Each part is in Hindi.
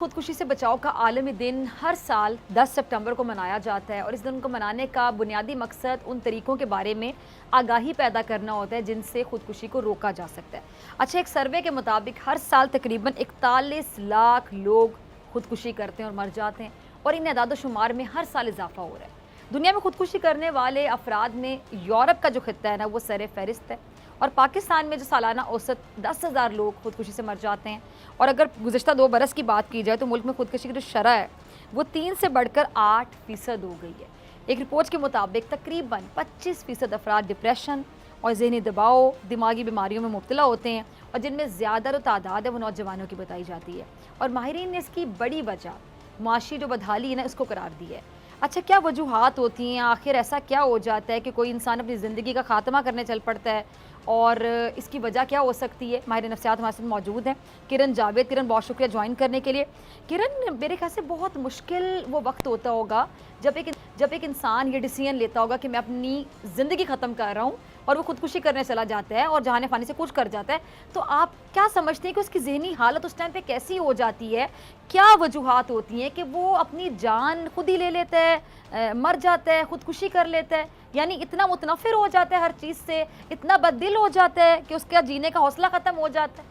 खुदकुशी से बचाव का आलमी दिन हर साल 10 सितंबर को मनाया जाता है और इस दिन को मनाने का बुनियादी मकसद उन तरीकों के बारे में आगाही पैदा करना होता है जिनसे खुदकुशी को रोका जा सकता है। अच्छा, एक सर्वे के मुताबिक हर साल तकरीबन 41 लाख लोग खुदकुशी करते हैं और मर जाते हैं और इन एदाद-ओ-शुमार में हर साल इजाफा हो रहा है। दुनिया में खुदकुशी करने वाले अफराद में यूरोप का जो खित्ता है ना, वो सर फहरिस्त है और पाकिस्तान में जो सालाना औसत 10,000 लोग खुदकुशी से मर जाते हैं। और अगर गुज़िश्ता 2 बरस की बात की जाए तो मुल्क में खुदकुशी की जो शरह है वो 3 से बढ़कर 8% हो गई है। एक रिपोर्ट के मुताबिक तकरीबन 25% अफराद डिप्रेशन और ज़हनी दबाव, दिमागी बीमारियों में मुब्तला होते हैं और जिनमें ज़्यादा जो तादाद है वो नौजवानों की बताई जाती है। और माहिरीन ने इसकी बड़ी वजह माशी जो बदहाली है ना, इसको करार दी है। अच्छा, क्या वजूहात होती हैं? आखिर ऐसा क्या हो जाता है कि कोई इंसान अपनी ज़िंदगी का ख़ात्मा करने चल पड़ता है और इसकी वजह क्या हो सकती है? माहिर नफ्सियात हमारे साथ मौजूद हैं किरण जावेद। किरण, बहुत शुक्रिया ज्वाइन करने के लिए। किरण, मेरे ख्याल से बहुत मुश्किल वो वक्त होता होगा जब एक इंसान ये डिसीजन लेता होगा कि मैं अपनी ज़िंदगी ख़त्म कर रहा हूँ और वो खुदकुशी करने चला जाता है और जहाने फानी से कुछ कर जाता है। तो आप क्या समझते हैं कि उसकी ज़हनी हालत उस टाइम पे कैसी हो जाती है? क्या वजूहात होती हैं कि वो अपनी जान खुद ही ले लेता है, मर जाता है, खुदकुशी कर लेता है? यानी इतना मुतनफ़िर हो जाता है हर चीज़ से, इतना बददिल हो जाता है कि उसका जीने का हौसला ख़त्म हो जाता है?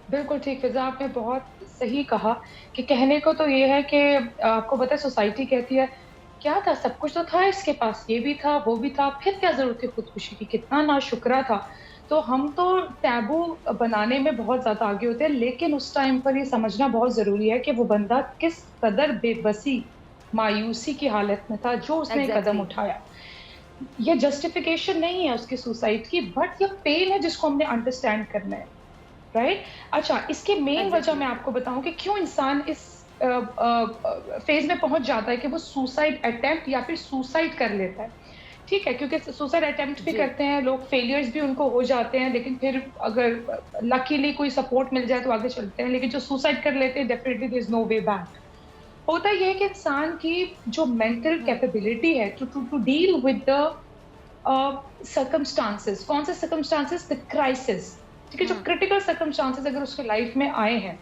बिल्कुल ठीक, फ़िज़ा आपने बहुत सही कहा कि कहने को तो ये है कि आपको पता है सोसाइटी कहती है, क्या था सब कुछ तो था इसके पास, ये भी था, वो भी था, फिर क्या ज़रूरत थी खुदकुशी की, कितना नाशुक्रा था। तो हम तो टैबू बनाने में बहुत ज़्यादा आगे होते हैं, लेकिन उस टाइम पर ये समझना बहुत ज़रूरी है कि वो बंदा किस कदर बेबसी, मायूसी की हालत में था, जो उसने कदम एग्ज़ैक्टली। उठाया। ये जस्टिफ़िकेशन नहीं है उसकी सुसाइड की, बट ये पेन है जिसको हमने अंडरस्टैंड करना है। राइट? अच्छा, इसकी मेन वजह एग्ज़ैक्टली। मैं आपको बताऊँ कि क्यों इंसान इस फ़ेज़ में पहुँच जाता है कि वो सुसाइड अटेम्प्ट या फिर सुसाइड कर लेता है। ठीक है? क्योंकि सुसाइड अटेम्प्ट भी जी। करते हैं लोग, फेलियर्स भी उनको हो जाते हैं, लेकिन फिर अगर लकीली कोई सपोर्ट मिल जाए तो आगे चलते हैं, लेकिन जो सुसाइड कर लेते हैं definitely there is no way back. होता ये है कि इंसान की जो मेंटल हुँ, कैपेबिलिटी है to to to deal with the circumstances, कौन से सर्कमस्टांसेस? The crisis. ठीक है, जो हुँ। क्रिटिकल सर्कमस्टांसेस अगर उसके लाइफ में आए हैं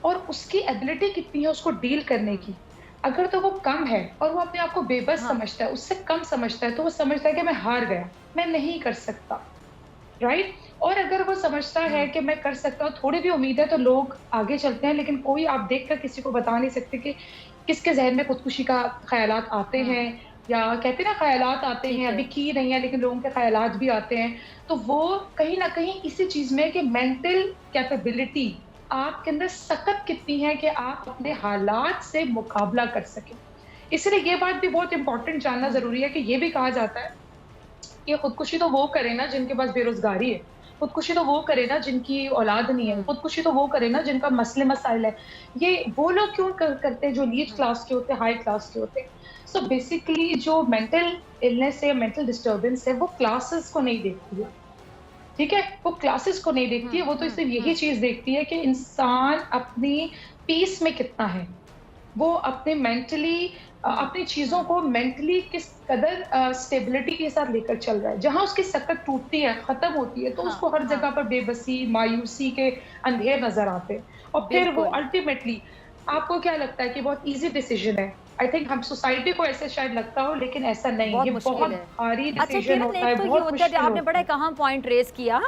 और उसकी एबिलिटी कितनी है उसको डील करने की, अगर तो वो कम है और वो अपने आप को बेबस हाँ, समझता है, उससे कम समझता है, तो वो समझता है कि मैं हार गया, मैं नहीं कर सकता, राइट? और अगर वो समझता है हुँ। कि मैं कर सकता हूँ, थोड़ी भी उम्मीद है, तो लोग आगे चलते हैं, लेकिन कोई आप देखकर किसी को बता नहीं सकते कि किसके ज़हन में खुदकुशी का ख़यालात आते हुँ। हैं, या कहते हैं ना ख़यालात आते हैं, ठीक है। अभी की नहीं है लेकिन लोगों के ख़यालात भी आते हैं। तो वो कहीं न कहीं इसी चीज़ में कि मेंटल कैपेबिलिटी आपके अंदर सकत कितनी है कि आप अपने हालात से मुकाबला कर सकें। इसलिए ये बात भी बहुत इम्पोर्टेंट जानना हुँ। ज़रूरी है कि ये भी कहा जाता है कि खुदकुशी तो वो करे ना जिनके पास बेरोज़गारी है। खुदकुशी तो वो करे ना जिनकी औलाद नहीं है। हुँ। खुदकुशी तो वो करे ना जिनका मसले-मसाइल है। ये वो लोग क्यों करते हैं जो नीच हुँ। क्लास के होते हैं, हाई क्लास के होते हैं। सो बेसिकली जो मेंटल इलनेस है, मेंटल डिस्टर्बेंस है, वो क्लासेस को नहीं देखती है। ठीक है? वो क्लासेस को नहीं देखती हुँ। है, वो तो हुँ। सिर्फ़ यही हुँ। चीज़ देखती है कि इंसान अपनी पीस में कितना है। वो अपने मेंटली हुँ। अपनी चीज़ों हुँ। को मेंटली किस कदर स्टेबिलिटी के साथ लेकर चल रहा है। जहाँ उसकी सकत टूटती है, ख़त्म होती है, तो हाँ, उसको हर हाँ। जगह पर बेबसी, मायूसी के अंधेर नज़र आते हैं। और फिर वो बिल्कुल। अल्टीमेटली आपको क्या लगता है कि बहुत ईज़ी डिसीज़न है? आई थिंक हम सोसाइटी को ऐसे शायद लगता हो, लेकिन ऐसा नहीं। बहुत ये मुश्किल बहुत है। भारी अच्छा डिसीज़न किरण, होता एक है, तो ये बहुत होता है, मुश्किल आपने बड़ा होता है। एक अहम पॉइंट रेज़ किया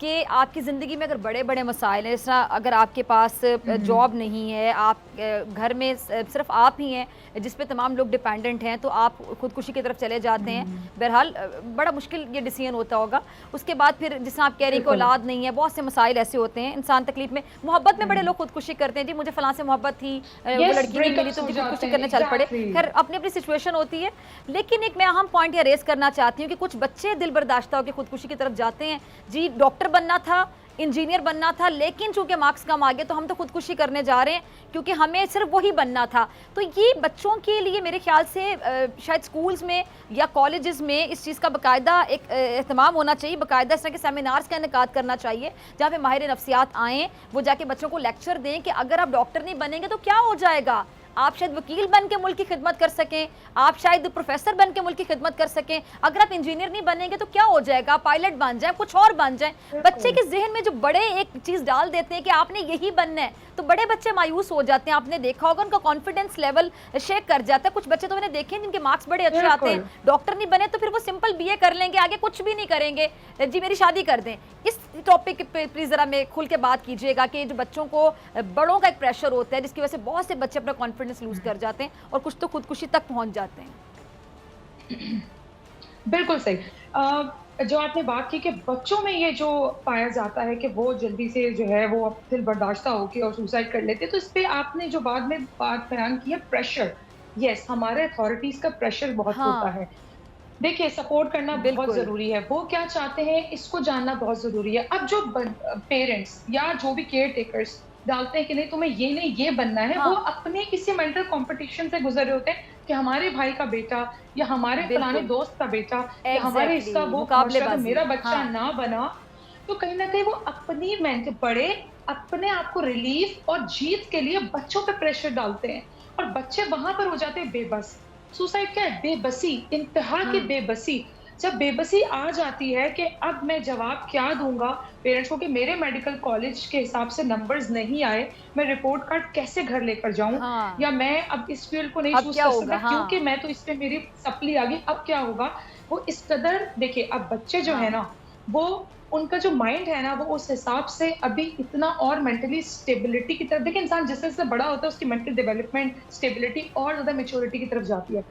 कि आपकी ज़िंदगी में अगर बड़े-बड़े मसाइल हैं, जैसा अगर आपके पास हुँ, हुँ। जॉब नहीं है, आप घर में सिर्फ़ आप ही हैं, जिस पे तमाम लोग डिपेंडेंट हैं, तो आप खुदकुशी की तरफ चले जाते हैं। हुँ, बहरहाल बड़ा मुश्किल ये डिसीज़न होता होगा। उसके बाद फिर जिस आप कह रही हैं कि बिल्कुल। औलाद नहीं है, बहुत से मसाइल ऐसे होते हैं, इंसान तकलीफ़ में मोहब्बत में बड़े हुँ। लोग खुदकुशी करते हैं, जी मुझे फ़लाँ से मोहब्बत थी, वो येस, लड़की नहीं मिली ब्रेकअप्स तो हो जी खुदकुशी जाते हैं। करने चल पड़े। एग्ज़ैक्टली। ख़ैर अपनी-अपनी सिचुएशन होती है। लेकिन एक मैं अहम पॉइंट ये रेज़ करना चाहती हूँ कि कुछ बच्चे दिल बर्दाश्ता होके खुदकुशी की तरफ जाते हैं। जी डॉक्टर बनना था, इंजीनियर बनना था, लेकिन चूँकि मार्क्स कम आ गए तो हम तो खुदकुशी करने जा रहे हैं क्योंकि हमें सिर्फ़ वही बनना था। तो ये बच्चों के लिए मेरे ख़्याल से शायद स्कूल्स में या कॉलेजेस में इस चीज़ का बाकायदा एक एहतमाम होना चाहिए, बाकायदा इस तरह के सेमिनार्स का इनेकाद करना चाहिए, जहाँ पे माहिर नफ्सियात आएँ, वो जाके बच्चों को लेक्चर दें कि अगर आप डॉक्टर नहीं बनेंगे तो क्या हो जाएगा? आप शायद वकील बन के मुल्क की खिदमत कर सकें, आप शायद प्रोफेसर बन के मुल्क की खिदमत कर सकें। अगर आप इंजीनियर नहीं बनेंगे तो क्या हो जाएगा, पायलट बन जाए, कुछ और बन जाए। बच्चे के जहन में जो बड़े एक चीज डाल देते हैं कि आपने यही बनना है, तो बड़े बच्चे मायूस हो जाते हैं। आपने देखा होगा उनका कॉन्फिडेंस लेवल शेक कर जाता है। कुछ बच्चे तो मैंने देखे हैं जिनके मार्क्स बड़े अच्छे आते हैं, डॉक्टर नहीं बने तो फिर वो सिंपल बीए कर लेंगे, आगे कुछ भी नहीं करेंगे, जी मेरी शादी कर दें। इस टॉपिक पे प्लीज जरा में खुल के बात कीजिएगा कि जो बच्चों को बड़ों का एक प्रेशर होता है जिसकी वजह से बहुत से बच्चे अपना कॉन्फिडेंस लूज कर जाते हैं और कुछ तो खुदकुशी तक पहुंच जाते हैं। बिल्कुल सही। जो आपने बात की कि बच्चों में ये जो पाया जाता है कि वो जल्दी से जो है वो दिल बर्दाश्त होके और सुसाइड कर लेते हैं, तो इस पे आपने जो बाद में बात बयान की है प्रेशर, यस हमारे अथॉरिटीज का प्रेशर बहुत होता है। देखिए सपोर्ट करना बहुत ज़रूरी है, वो क्या चाहते हैं इसको जानना बहुत ज़रूरी है। अब जो पेरेंट्स या जो भी केयर टेकर्स डालते हैं कि नहीं तुम्हें ये नहीं ये बनना है, वो अपने किसी मेंटल कंपटीशन से गुजर रहे होते हैं कि हमारे भाई का बेटा या हमारे फलाने दोस्त का बेटा या हमारे इसका वो मेरा बच्चा ना बना, तो कहीं ना कहीं वो अपनी बड़े अपने आप को रिलीफ और जीत के लिए बच्चों पे प्रेशर डालते हैं और बच्चे वहां पर हो जाते हैं बेबस। सुसाइड क्या है? बेबसी, इंतहा की बेबसी। जब बेबसी आ जाती है कि अब मैं जवाब क्या दूंगा पेरेंट्स को कि मेरे मेडिकल कॉलेज के हिसाब से नंबर्स नहीं आए, मैं रिपोर्ट कार्ड कैसे घर लेकर जाऊं, या मैं अब इस फील्ड को नहीं चूज कर सकता क्योंकि मैं तो इस पे मेरी सप्ली आ गई, अब क्या होगा। वो इस कदर देखिए, अब बच्चे जो है ना वो उनका जो माइंड है ना वो उस हिसाब से अभी इतना और मेंटली स्टेबिलिटी की तरफ, देखिए इंसान जिससे जिससे बड़ा होता है उसकी मेंटल डेवलपमेंट स्टेबिलिटी और ज्यादा मेच्योरिटी की तरफ जाती है।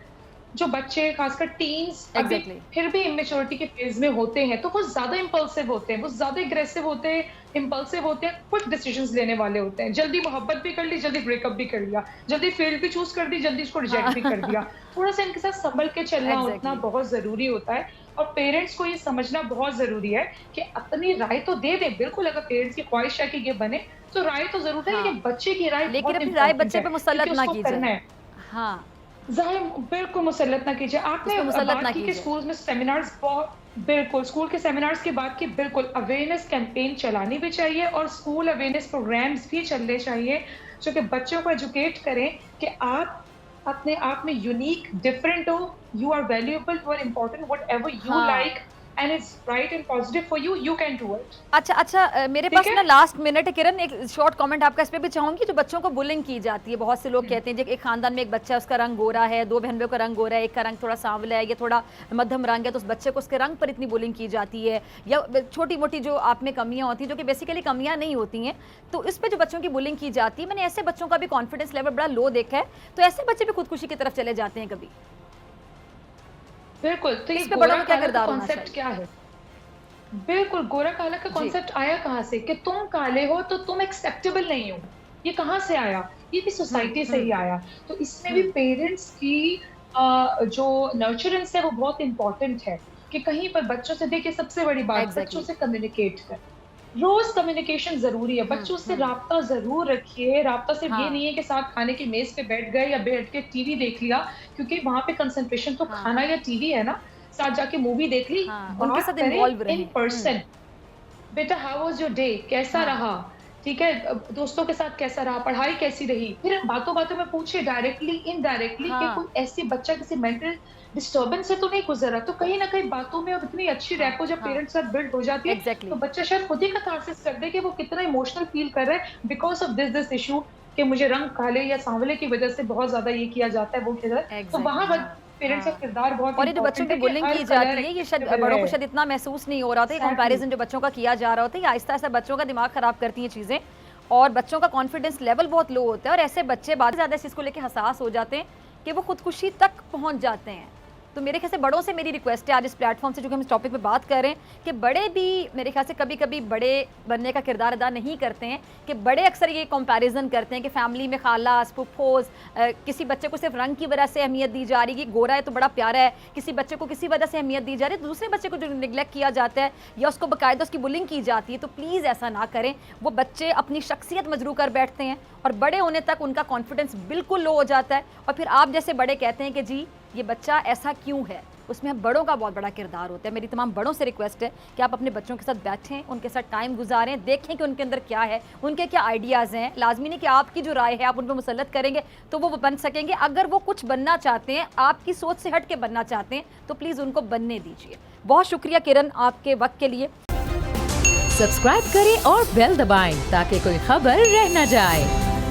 जो बच्चे खासकर टीन्स अभी फिर भी इमेच्योरिटी के फेज में होते हैं तो वो ज्यादा इंपल्सिव होते हैं, वो ज्यादा एग्रेसिव होते हैं, इंपल्सिव होते हैं, क्विक डिसीजंस लेने वाले होते हैं। जल्दी मोहब्बत भी कर ली, जल्दी ब्रेकअप भी कर लिया, जल्दी फील्ड भी चूज कर दी, जल्दी इसको रिजेक्ट भी कर दिया। थोड़ा सा इनके साथ संभल के चलना उतना बहुत जरूरी होता है और पेरेंट्स को ये समझना बहुत जरूरी है कि अपनी राय तो दे दें। बिल्कुल अगर पेरेंट्स की ख्वाहिश है कि ये बने तो राय तो जरूर है, लेकिन बच्चे की राय लेकिन अपनी राय बच्चे पे मुसल्लत ना कीजिए। हाँ ज़ाहिर बिल्कुल मुसल्लत ना कीजिए। आपने बात की कि स्कूल्स में सेमिनार्स बिल्कुल स्कूल के सेमिनार्स की बात की, बिल्कुल अवेयरनेस कैंपेन चलानी भी चाहिए और स्कूल अवेयरनेस प्रोग्राम्स भी चलने चाहिए जो कि बच्चों को एजुकेट करें कि आप अपने आप में यूनिक डिफरेंट हो, you are valuable, you are important, whatever you like and it's right and positive for you, you can do it। अच्छा मेरे पास ना लास्ट मिनट है किरण, एक शॉर्ट कमेंट आपका इस पे भी चाहूंगी। जो बच्चों को बुलिंग की जाती है, बहुत से लोग कहते हैं कि एक खानदान में एक बच्चा है उसका रंग गोरा है, दो बहन का रंग गोरा है, एक का रंग थोड़ा सांवला है, ये थोड़ा मध्यम रंग है, तो उस बच्चे को उसके रंग पर इतनी बुलिंग की जाती है, या छोटी मोटी जो आप में कमियां होती हैं जो कि बेसिकली कमियां नहीं होती हैं, तो इस पर जो बच्चों की बुलिंग की जाती है, मैंने ऐसे बच्चों का भी कॉन्फिडेंस लेवल बड़ा लो देखा है, तो ऐसे बच्चे भी खुदकुशी की तरफ चले जाते हैं कभी। बिल्कुल, तो ये गोरा काला का कॉन्सेप्ट क्या है? बिल्कुल, गोरा काला का कॉन्सेप्ट आया कहाँ से कि तुम काले हो तो तुम एक्सेप्टेबल नहीं हो, ये कहाँ से आया? ये भी सोसाइटी से ही आया। तो इसमें भी पेरेंट्स की जो नर्चरेंस है वो बहुत इंपॉर्टेंट है कि कहीं पर बच्चों से, देखिए सबसे बड़ी बात बच्चों से कम्युनिकेट कर, रोज कम्युनिकेशन जरूरी है, बच्चों से राब्ता जरूर रखिए। राब्ता सिर्फ ये नहीं है कि साथ खाने की मेज पे बैठ गए या बैठ के टीवी देख लिया, क्योंकि वहां पे कंसंट्रेशन तो खाना या टीवी है ना, साथ जाके मूवी देख ली, उनके साथ इन्वॉल्व रहे इन पर्सन। बेटा हाउ वाज योर डे, कैसा रहा, ठीक है, दोस्तों के साथ कैसा रहा, पढ़ाई कैसी रही, फिर बातों बातों में पूछिए डायरेक्टली इनडायरेक्टली कि कोई ऐसी बच्चा किसी मेंटल डिस्टर्बेंस से तो नहीं गुजरा। तो कहीं ना कहीं बातों में और इतनी अच्छी रैपो जब पेरेंट्स साथ बिल्ड हो जाती है तो बच्चा शायद खुद ही कैथारसिस कर दे कि वो कितना इमोशनल फील कर रहा है बिकॉज ऑफ दिस इशू कि मुझे रंग काले या सांवले की वजह से बहुत ज्यादा ये किया जाता है, वो किया जाता है। तो वहां पेरेंट्स का किरदार बहुत, और ये जो बच्चों की बुलिंग की जाती है ये शायद बड़ों को शायद इतना महसूस नहीं हो रहा था, कंपैरिजन जो बच्चों का किया जा रहा होता है, आहिस्ता आहिस्ता बच्चों का दिमाग खराब करती हैं चीजें और बच्चों का कॉन्फिडेंस लेवल बहुत लो होता है और ऐसे बच्चे बाद ज्यादा इस चीज को लेकर हसास हो जाते हैं कि वो खुदकुशी तक पहुंच जाते हैं। तो मेरे ख्याल से बड़ों से मेरी रिक्वेस्ट है आज इस प्लेटफॉर्म से जो कि हम इस टॉपिक पे बात कर रहे हैं कि बड़े भी मेरे ख्याल से कभी कभी बड़े बनने का किरदार अदा नहीं करते हैं, कि बड़े अक्सर ये कंपैरिजन करते हैं कि फैमिली में खालास फुफ्फोज किसी बच्चे को सिर्फ रंग की वजह से अहमियत दी जा रही है कि गोरा है तो बड़ा प्यारा है, किसी बच्चे को किसी वजह से अहमियत दी जा रही है, दूसरे बच्चे को जो निगलेक्ट किया जाता है या उसको बाकायदा उसकी बुलिंग की जाती है। तो प्लीज़ ऐसा ना करें, वो बच्चे अपनी शख्सियत मजरू कर बैठते हैं और बड़े होने तक उनका कॉन्फिडेंस बिल्कुल लो हो जाता है और फिर आप जैसे बड़े कहते हैं कि जी ये बच्चा ऐसा क्यों है। उसमें बड़ों का बहुत बड़ा किरदार होता है। मेरी तमाम बड़ों से रिक्वेस्ट है कि आप अपने बच्चों के साथ बैठें, उनके साथ टाइम गुजारें, देखें कि उनके अंदर क्या है, उनके क्या आइडियाज़ हैं। लाजमी नहीं कि आपकी जो राय है आप उन पर मुसल्लत करेंगे तो वो बन सकेंगे। अगर वो कुछ बनना चाहते हैं, आपकी सोच से हट के बनना चाहते हैं, तो प्लीज़ उनको बनने दीजिए। बहुत शुक्रिया किरण आपके वक्त के लिए। सब्सक्राइब करें और बेल दबाएं ताकि कोई खबर रह न जाए।